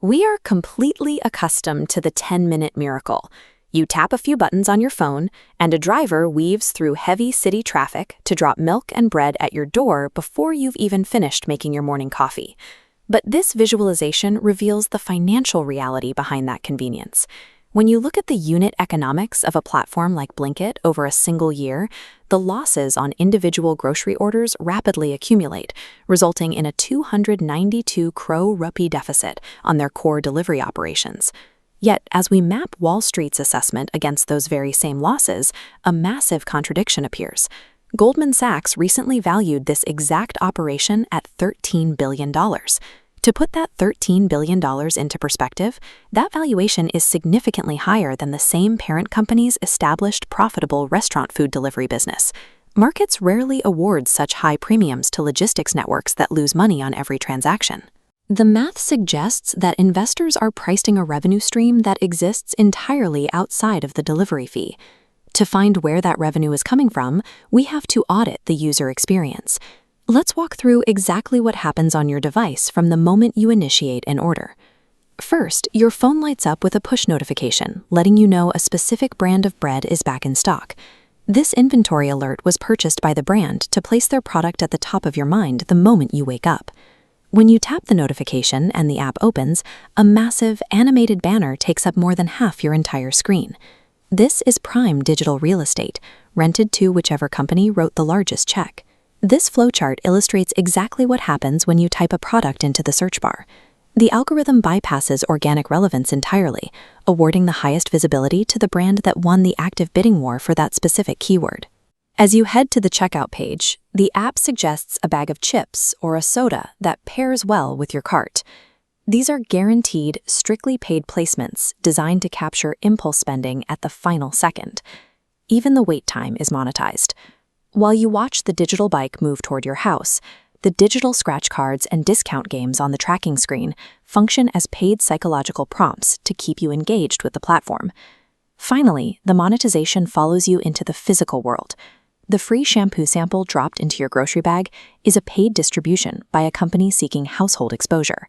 We are completely accustomed to the 10-minute miracle. You tap a few buttons on your phone, and a driver weaves through heavy city traffic to drop milk and bread at your door before you've even finished making your morning coffee. But this visualization reveals the financial reality behind that convenience. When you look at the unit economics of a platform like Blinkit over a single year, the losses on individual grocery orders rapidly accumulate, resulting in a 292 crore rupee deficit on their core delivery operations. Yet, as we map Wall Street's assessment against those very same losses, a massive contradiction appears. Goldman Sachs recently valued this exact operation at $13 billion. To put that $13 billion into perspective, that valuation is significantly higher than the same parent company's established profitable restaurant food delivery business. Markets rarely award such high premiums to logistics networks that lose money on every transaction. The math suggests that investors are pricing a revenue stream that exists entirely outside of the delivery fee. To find where that revenue is coming from, we have to audit the user experience. Let's walk through exactly what happens on your device from the moment you initiate an order. First, your phone lights up with a push notification, letting you know a specific brand of bread is back in stock. This inventory alert was purchased by the brand to place their product at the top of your mind the moment you wake up. When you tap the notification and the app opens, a massive, animated banner takes up more than half your entire screen. This is prime digital real estate, rented to whichever company wrote the largest check. This flowchart illustrates exactly what happens when you type a product into the search bar. The algorithm bypasses organic relevance entirely, awarding the highest visibility to the brand that won the active bidding war for that specific keyword. As you head to the checkout page, the app suggests a bag of chips or a soda that pairs well with your cart. These are guaranteed, strictly paid placements designed to capture impulse spending at the final second. Even the wait time is monetized. While you watch the digital bike move toward your house, the digital scratch cards and discount games on the tracking screen function as paid psychological prompts to keep you engaged with the platform. Finally, the monetization follows you into the physical world. The free shampoo sample dropped into your grocery bag is a paid distribution by a company seeking household exposure.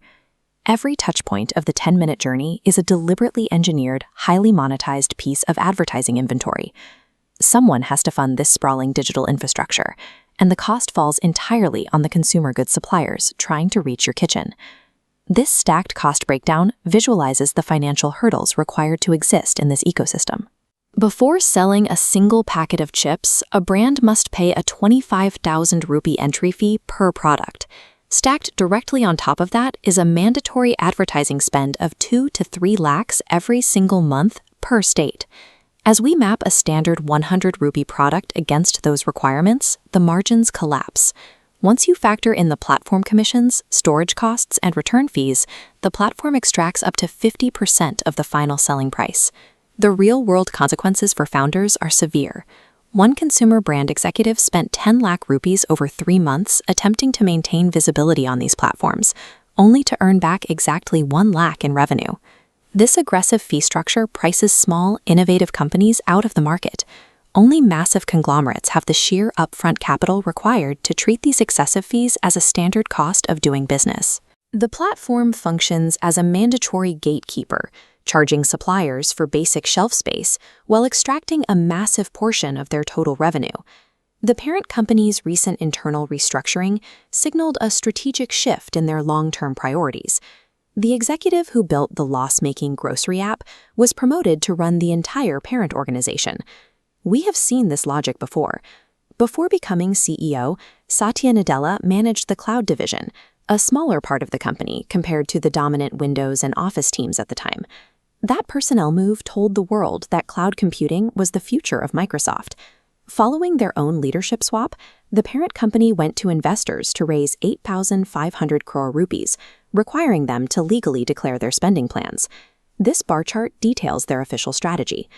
Every touchpoint of the 10-minute journey is a deliberately engineered, highly monetized piece of advertising inventory. Someone has to fund this sprawling digital infrastructure, and the cost falls entirely on the consumer goods suppliers trying to reach your kitchen. This stacked cost breakdown visualizes the financial hurdles required to exist in this ecosystem. Before selling a single packet of chips, a brand must pay a 25,000 rupee entry fee per product. Stacked directly on top of that is a mandatory advertising spend of 2 to 3 lakhs every single month per state. As we map a standard 100 rupee product against those requirements, the margins collapse. Once you factor in the platform commissions, storage costs, and return fees, the platform extracts up to 50% of the final selling price. The real-world consequences for founders are severe. One consumer brand executive spent 10 lakh rupees over 3 months attempting to maintain visibility on these platforms, only to earn back exactly 1 lakh in revenue. This aggressive fee structure prices small, innovative companies out of the market. Only massive conglomerates have the sheer upfront capital required to treat these excessive fees as a standard cost of doing business. The platform functions as a mandatory gatekeeper, charging suppliers for basic shelf space while extracting a massive portion of their total revenue. The parent company's recent internal restructuring signaled a strategic shift in their long-term priorities. The executive who built the loss-making grocery app was promoted to run the entire parent organization. We have seen this logic before. Before becoming CEO, Satya Nadella managed the cloud division, a smaller part of the company compared to the dominant Windows and Office teams at the time. That personnel move told the world that cloud computing was the future of Microsoft. Following their own leadership swap, the parent company went to investors to raise 8,500 crore rupees, requiring them to legally declare their spending plans. This bar chart details their official strategy.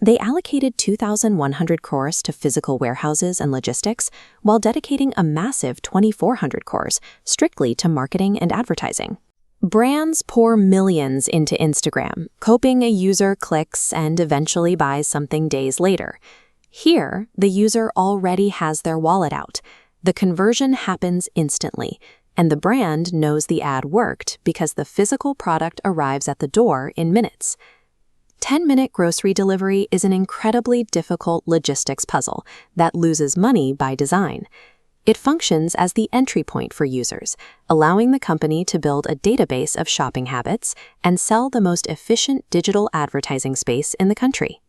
They allocated 2,100 crores to physical warehouses and logistics, while dedicating a massive 2,400 crores strictly to marketing and advertising. Brands pour millions into Instagram, hoping a user clicks and eventually buys something days later. Here, the user already has their wallet out. The conversion happens instantly. And the brand knows the ad worked because the physical product arrives at the door in minutes. 10-minute grocery delivery is an incredibly difficult logistics puzzle that loses money by design. It functions as the entry point for users, allowing the company to build a database of shopping habits and sell the most efficient digital advertising space in the country.